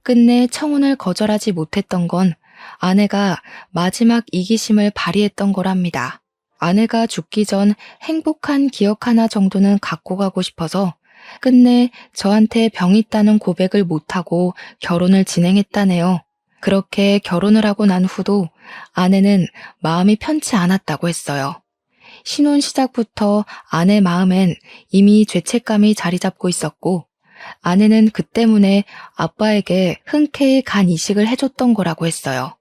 끝내 청혼을 거절하지 못했던 건 아내가 마지막 이기심을 발휘했던 거랍니다. 아내가 죽기 전 행복한 기억 하나 정도는 갖고 가고 싶어서 끝내 저한테 병이 있다는 고백을 못하고 결혼을 진행했다네요. 그렇게 결혼을 하고 난 후도 아내는 마음이 편치 않았다고 했어요. 신혼 시작부터 아내 마음엔 이미 죄책감이 자리 잡고 있었고 아내는 그 때문에 아빠에게 흔쾌히 간 이식을 해줬던 거라고 했어요.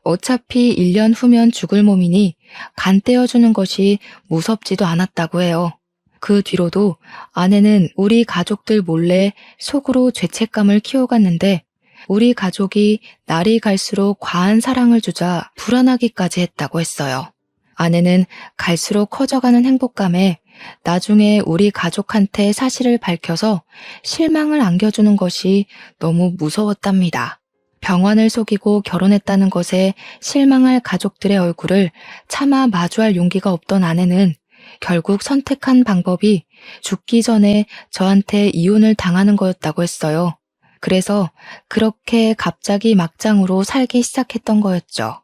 어차피 1년 후면 죽을 몸이니 간 떼어주는 것이 무섭지도 않았다고 해요. 그 뒤로도 아내는 우리 가족들 몰래 속으로 죄책감을 키워갔는데 우리 가족이 날이 갈수록 과한 사랑을 주자 불안하기까지 했다고 했어요. 아내는 갈수록 커져가는 행복감에 나중에 우리 가족한테 사실을 밝혀서 실망을 안겨주는 것이 너무 무서웠답니다. 병환을 속이고 결혼했다는 것에 실망할 가족들의 얼굴을 차마 마주할 용기가 없던 아내는 결국 선택한 방법이 죽기 전에 저한테 이혼을 당하는 거였다고 했어요. 그래서 그렇게 갑자기 막장으로 살기 시작했던 거였죠.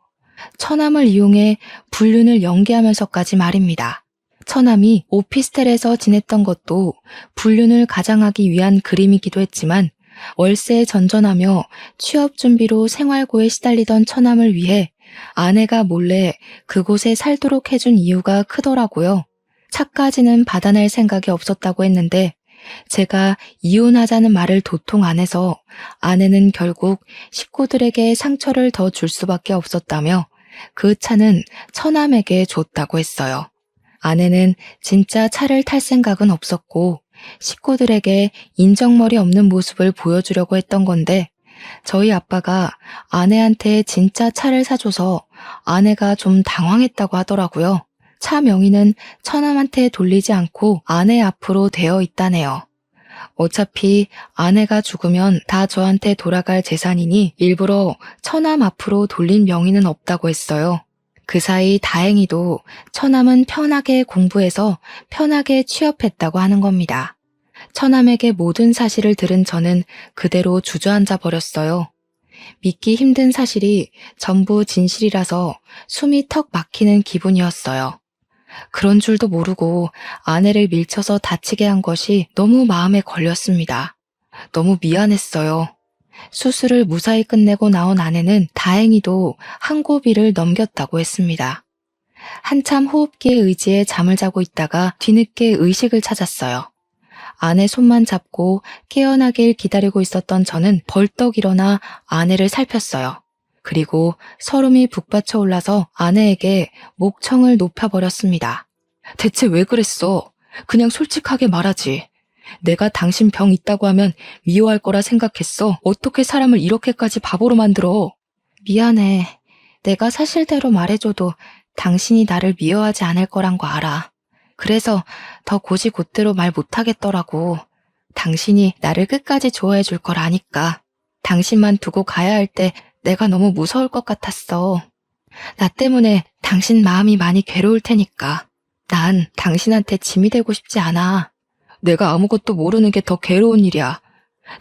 처남을 이용해 불륜을 연기하면서까지 말입니다. 처남이 오피스텔에서 지냈던 것도 불륜을 가장하기 위한 그림이기도 했지만 월세에 전전하며 취업 준비로 생활고에 시달리던 처남을 위해 아내가 몰래 그곳에 살도록 해준 이유가 크더라고요. 차까지는 받아낼 생각이 없었다고 했는데 제가 이혼하자는 말을 도통 안 해서 아내는 결국 식구들에게 상처를 더 줄 수밖에 없었다며 그 차는 처남에게 줬다고 했어요. 아내는 진짜 차를 탈 생각은 없었고 식구들에게 인정머리 없는 모습을 보여주려고 했던 건데 저희 아빠가 아내한테 진짜 차를 사줘서 아내가 좀 당황했다고 하더라고요. 차 명의는 처남한테 돌리지 않고 아내 앞으로 되어 있다네요. 어차피 아내가 죽으면 다 저한테 돌아갈 재산이니 일부러 처남 앞으로 돌린 명의는 없다고 했어요. 그 사이 다행히도 처남은 편하게 공부해서 편하게 취업했다고 하는 겁니다. 처남에게 모든 사실을 들은 저는 그대로 주저앉아 버렸어요. 믿기 힘든 사실이 전부 진실이라서 숨이 턱 막히는 기분이었어요. 그런 줄도 모르고 아내를 밀쳐서 다치게 한 것이 너무 마음에 걸렸습니다. 너무 미안했어요. 수술을 무사히 끝내고 나온 아내는 다행히도 항고비를 넘겼다고 했습니다. 한참 호흡기에 의지해 잠을 자고 있다가 뒤늦게 의식을 찾았어요. 아내 손만 잡고 깨어나길 기다리고 있었던 저는 벌떡 일어나 아내를 살폈어요. 그리고 서름이 북받쳐 올라서 아내에게 목청을 높여버렸습니다. 대체 왜 그랬어? 그냥 솔직하게 말하지. 내가 당신 병 있다고 하면 미워할 거라 생각했어. 어떻게 사람을 이렇게까지 바보로 만들어? 미안해. 내가 사실대로 말해줘도 당신이 나를 미워하지 않을 거란 거 알아. 그래서 더 고지곳대로 말 못하겠더라고. 당신이 나를 끝까지 좋아해 줄 걸 아니까. 당신만 두고 가야 할 때 내가 너무 무서울 것 같았어. 나 때문에 당신 마음이 많이 괴로울 테니까. 난 당신한테 짐이 되고 싶지 않아. 내가 아무것도 모르는 게 더 괴로운 일이야.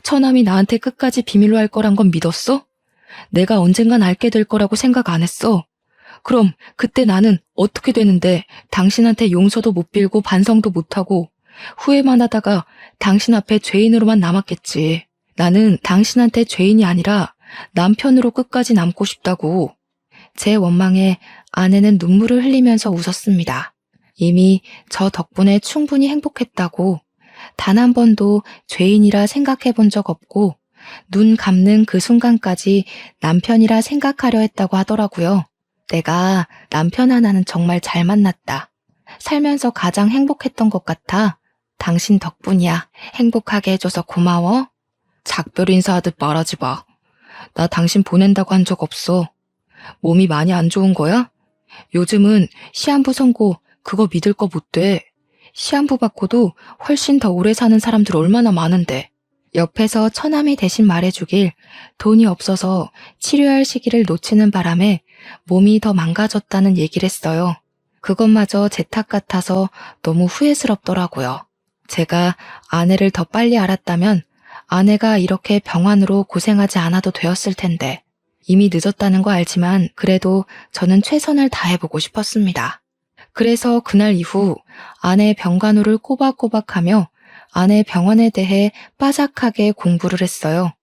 처남이 나한테 끝까지 비밀로 할 거란 건 믿었어? 내가 언젠간 알게 될 거라고 생각 안 했어. 그럼 그때 나는 어떻게 되는데 당신한테 용서도 못 빌고 반성도 못하고 후회만 하다가 당신 앞에 죄인으로만 남았겠지. 나는 당신한테 죄인이 아니라 남편으로 끝까지 남고 싶다고. 제 원망에 아내는 눈물을 흘리면서 웃었습니다. 이미 저 덕분에 충분히 행복했다고, 단 한 번도 죄인이라 생각해 본 적 없고 눈 감는 그 순간까지 남편이라 생각하려 했다고 하더라고요. 내가 남편 하나는 정말 잘 만났다. 살면서 가장 행복했던 것 같아. 당신 덕분이야. 행복하게 해줘서 고마워. 작별 인사하듯 말하지 마. 나 당신 보낸다고 한 적 없어. 몸이 많이 안 좋은 거야? 요즘은 시한부 선고 그거 믿을 거 못 돼. 시한부 받고도 훨씬 더 오래 사는 사람들 얼마나 많은데. 옆에서 처남이 대신 말해주길 돈이 없어서 치료할 시기를 놓치는 바람에 몸이 더 망가졌다는 얘기를 했어요. 그것마저 제 탓 같아서 너무 후회스럽더라고요. 제가 아내를 더 빨리 알았다면 아내가 이렇게 병환으로 고생하지 않아도 되었을 텐데. 이미 늦었다는 거 알지만 그래도 저는 최선을 다해보고 싶었습니다. 그래서 그날 이후 아내 병간호를 꼬박꼬박하며 아내 병원에 대해 빠삭하게 공부를 했어요.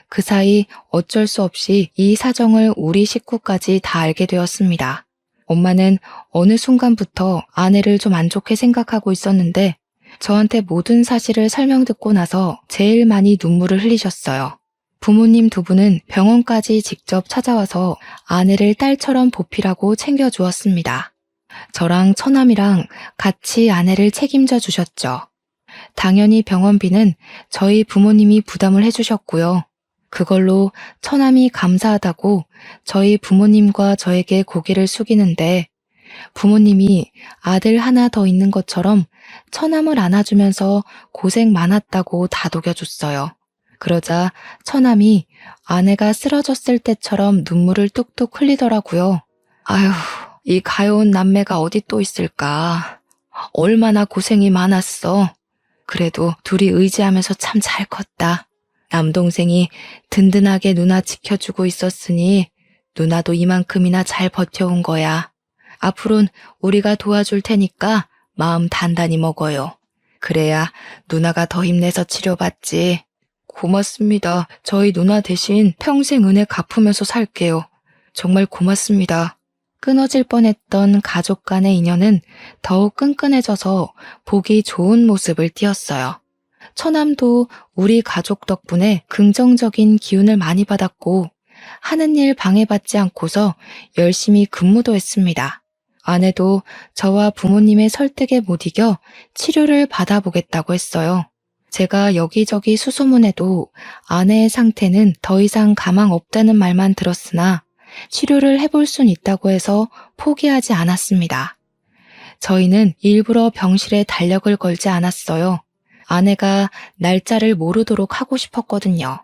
그 사이 어쩔 수 없이 이 사정을 우리 식구까지 다 알게 되었습니다. 엄마는 어느 순간부터 아내를 좀 안 좋게 생각하고 있었는데 저한테 모든 사실을 설명 듣고 나서 제일 많이 눈물을 흘리셨어요. 부모님 두 분은 병원까지 직접 찾아와서 아내를 딸처럼 보필하고 챙겨주었습니다. 저랑 처남이랑 같이 아내를 책임져 주셨죠. 당연히 병원비는 저희 부모님이 부담을 해주셨고요. 그걸로 처남이 감사하다고 저희 부모님과 저에게 고개를 숙이는데 부모님이 아들 하나 더 있는 것처럼 처남을 안아주면서 고생 많았다고 다독여줬어요. 그러자 처남이 아내가 쓰러졌을 때처럼 눈물을 뚝뚝 흘리더라고요. 아휴, 이 가여운 남매가 어디 또 있을까. 얼마나 고생이 많았어. 그래도 둘이 의지하면서 참 잘 컸다. 남동생이 든든하게 누나 지켜주고 있었으니 누나도 이만큼이나 잘 버텨온 거야. 앞으론 우리가 도와줄 테니까 마음 단단히 먹어요. 그래야 누나가 더 힘내서 치료받지. 고맙습니다. 저희 누나 대신 평생 은혜 갚으면서 살게요. 정말 고맙습니다. 끊어질 뻔했던 가족 간의 인연은 더욱 끈끈해져서 보기 좋은 모습을 띄었어요. 처남도 우리 가족 덕분에 긍정적인 기운을 많이 받았고 하는 일 방해받지 않고서 열심히 근무도 했습니다. 아내도 저와 부모님의 설득에 못 이겨 치료를 받아보겠다고 했어요. 제가 여기저기 수소문해도 아내의 상태는 더 이상 가망 없다는 말만 들었으나 치료를 해볼 순 있다고 해서 포기하지 않았습니다. 저희는 일부러 병실에 달력을 걸지 않았어요. 아내가 날짜를 모르도록 하고 싶었거든요.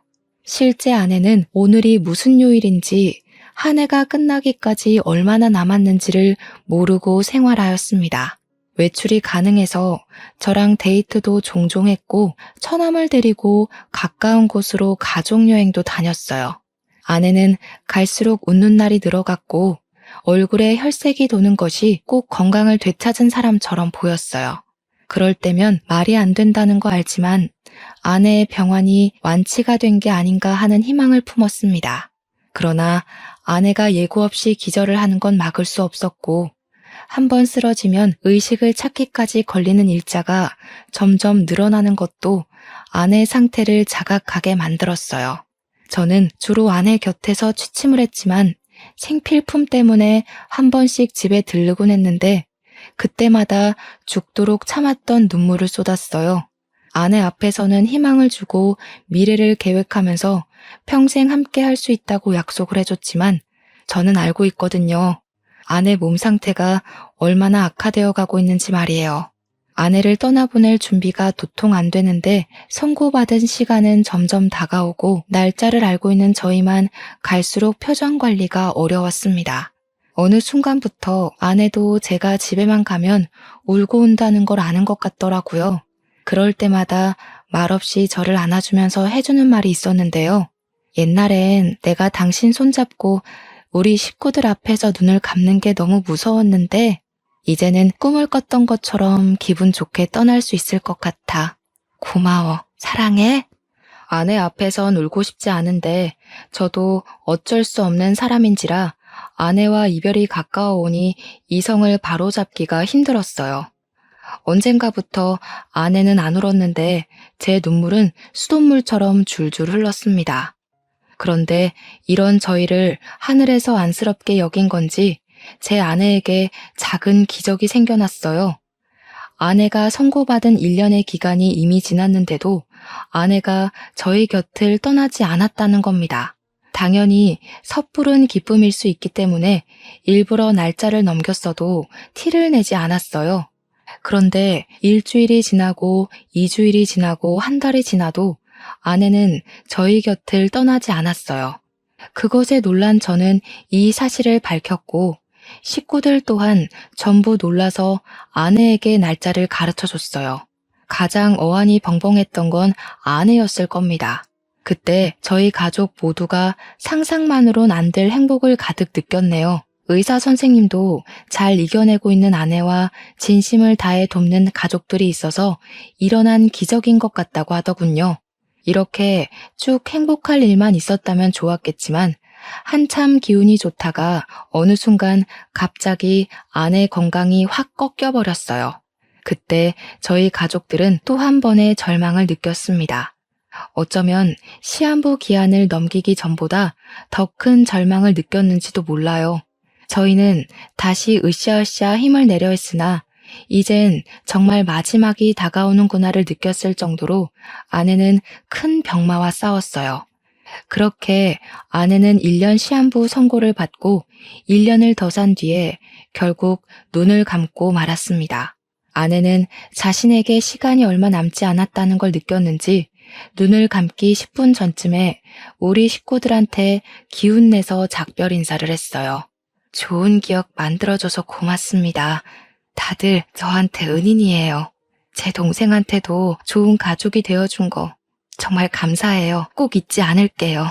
실제 아내는 오늘이 무슨 요일인지 한 해가 끝나기까지 얼마나 남았는지를 모르고 생활하였습니다. 외출이 가능해서 저랑 데이트도 종종 했고 처남을 데리고 가까운 곳으로 가족여행도 다녔어요. 아내는 갈수록 웃는 날이 늘어갔고 얼굴에 혈색이 도는 것이 꼭 건강을 되찾은 사람처럼 보였어요. 그럴 때면 말이 안 된다는 거 알지만 아내의 병환이 완치가 된 게 아닌가 하는 희망을 품었습니다. 그러나 아내가 예고 없이 기절을 하는 건 막을 수 없었고 한번 쓰러지면 의식을 찾기까지 걸리는 일자가 점점 늘어나는 것도 아내 상태를 자각하게 만들었어요. 저는 주로 아내 곁에서 취침을 했지만 생필품 때문에 한 번씩 집에 들르곤 했는데 그때마다 죽도록 참았던 눈물을 쏟았어요. 아내 앞에서는 희망을 주고 미래를 계획하면서 평생 함께 할 수 있다고 약속을 해줬지만 저는 알고 있거든요. 아내 몸 상태가 얼마나 악화되어 가고 있는지 말이에요. 아내를 떠나보낼 준비가 도통 안 되는데 선고받은 시간은 점점 다가오고 날짜를 알고 있는 저희만 갈수록 표정 관리가 어려웠습니다. 어느 순간부터 아내도 제가 집에만 가면 울고 온다는 걸 아는 것 같더라고요. 그럴 때마다 말없이 저를 안아주면서 해주는 말이 있었는데요. 옛날엔 내가 당신 손잡고 우리 식구들 앞에서 눈을 감는 게 너무 무서웠는데 이제는 꿈을 꿨던 것처럼 기분 좋게 떠날 수 있을 것 같아. 고마워. 사랑해. 아내 앞에선 울고 싶지 않은데 저도 어쩔 수 없는 사람인지라 아내와 이별이 가까워오니 이성을 바로잡기가 힘들었어요. 언젠가부터 아내는 안 울었는데 제 눈물은 수돗물처럼 줄줄 흘렀습니다. 그런데 이런 저희를 하늘에서 안쓰럽게 여긴 건지 제 아내에게 작은 기적이 생겨났어요. 아내가 선고받은 1년의 기간이 이미 지났는데도 아내가 저희 곁을 떠나지 않았다는 겁니다. 당연히 섣부른 기쁨일 수 있기 때문에 일부러 날짜를 넘겼어도 티를 내지 않았어요. 그런데 일주일이 지나고 2주일이 지나고 한 달이 지나도 아내는 저희 곁을 떠나지 않았어요. 그것에 놀란 저는 이 사실을 밝혔고 식구들 또한 전부 놀라서 아내에게 날짜를 가르쳐 줬어요. 가장 어안이 벙벙했던 건 아내였을 겁니다. 그때 저희 가족 모두가 상상만으론 안 될 행복을 가득 느꼈네요. 의사 선생님도 잘 이겨내고 있는 아내와 진심을 다해 돕는 가족들이 있어서 일어난 기적인 것 같다고 하더군요. 이렇게 쭉 행복할 일만 있었다면 좋았겠지만 한참 기운이 좋다가 어느 순간 갑자기 아내 건강이 확 꺾여버렸어요. 그때 저희 가족들은 또 한 번의 절망을 느꼈습니다. 어쩌면 시한부 기한을 넘기기 전보다 더 큰 절망을 느꼈는지도 몰라요. 저희는 다시 으쌰으쌰 힘을 내려 했으나 이젠 정말 마지막이 다가오는구나를 느꼈을 정도로 아내는 큰 병마와 싸웠어요. 그렇게 아내는 1년 시한부 선고를 받고 1년을 더 산 뒤에 결국 눈을 감고 말았습니다. 아내는 자신에게 시간이 얼마 남지 않았다는 걸 느꼈는지 눈을 감기 10분 전쯤에 우리 식구들한테 기운내서 작별 인사를 했어요. 좋은 기억 만들어줘서 고맙습니다. 다들 저한테 은인이에요. 제 동생한테도 좋은 가족이 되어준 거 정말 감사해요. 꼭 잊지 않을게요.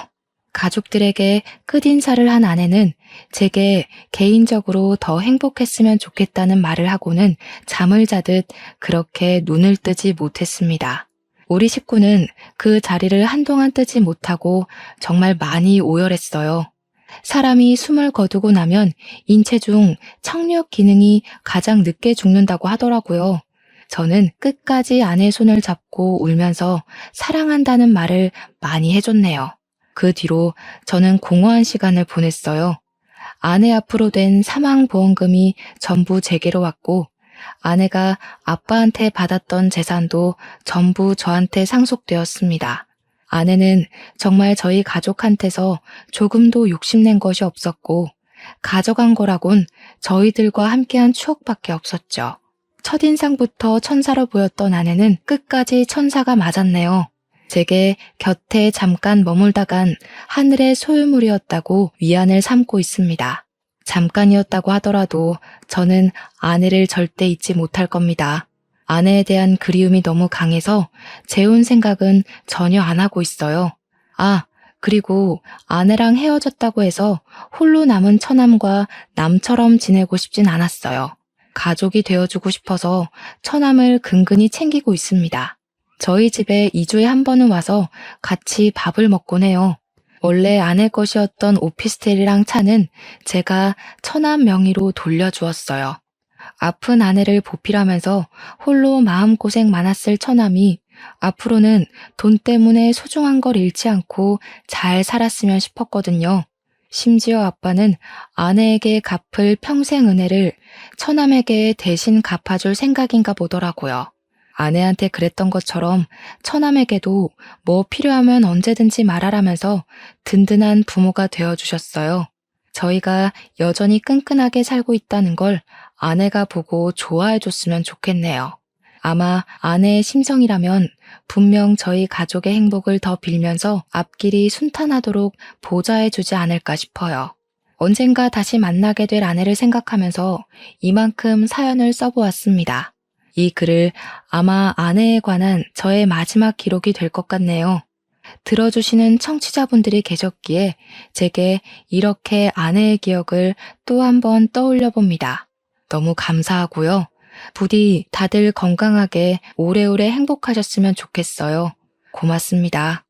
가족들에게 끝인사를 한 아내는 제게 개인적으로 더 행복했으면 좋겠다는 말을 하고는 잠을 자듯 그렇게 눈을 뜨지 못했습니다. 우리 식구는 그 자리를 한동안 뜨지 못하고 정말 많이 오열했어요. 사람이 숨을 거두고 나면 인체 중 청력 기능이 가장 늦게 죽는다고 하더라고요. 저는 끝까지 아내 손을 잡고 울면서 사랑한다는 말을 많이 해줬네요. 그 뒤로 저는 공허한 시간을 보냈어요. 아내 앞으로 된 사망보험금이 전부 제게로 왔고 아내가 아빠한테 받았던 재산도 전부 저한테 상속되었습니다. 아내는 정말 저희 가족한테서 조금도 욕심낸 것이 없었고 가져간 거라곤 저희들과 함께한 추억밖에 없었죠. 첫인상부터 천사로 보였던 아내는 끝까지 천사가 맞았네요. 제게 곁에 잠깐 머물다간 하늘의 소유물이었다고 위안을 삼고 있습니다. 잠깐이었다고 하더라도 저는 아내를 절대 잊지 못할 겁니다. 아내에 대한 그리움이 너무 강해서 재혼 생각은 전혀 안 하고 있어요. 그리고 아내랑 헤어졌다고 해서 홀로 남은 처남과 남처럼 지내고 싶진 않았어요. 가족이 되어주고 싶어서 처남을 근근히 챙기고 있습니다. 저희 집에 2주에 한 번은 와서 같이 밥을 먹곤 해요. 원래 아내 것이었던 오피스텔이랑 차는 제가 처남 명의로 돌려주었어요. 아픈 아내를 보필하면서 홀로 마음고생 많았을 처남이 앞으로는 돈 때문에 소중한 걸 잃지 않고 잘 살았으면 싶었거든요. 심지어 아빠는 아내에게 갚을 평생 은혜를 처남에게 대신 갚아줄 생각인가 보더라고요. 아내한테 그랬던 것처럼 처남에게도 뭐 필요하면 언제든지 말하라면서 든든한 부모가 되어주셨어요. 저희가 여전히 끈끈하게 살고 있다는 걸 아내가 보고 좋아해줬으면 좋겠네요. 아마 아내의 심성이라면 분명 저희 가족의 행복을 더 빌면서 앞길이 순탄하도록 보좌해주지 않을까 싶어요. 언젠가 다시 만나게 될 아내를 생각하면서 이만큼 사연을 써보았습니다. 이 글을 아마 아내에 관한 저의 마지막 기록이 될 것 같네요. 들어주시는 청취자분들이 계셨기에 제게 이렇게 아내의 기억을 또 한 번 떠올려 봅니다. 너무 감사하고요. 부디 다들 건강하게 오래오래 행복하셨으면 좋겠어요. 고맙습니다.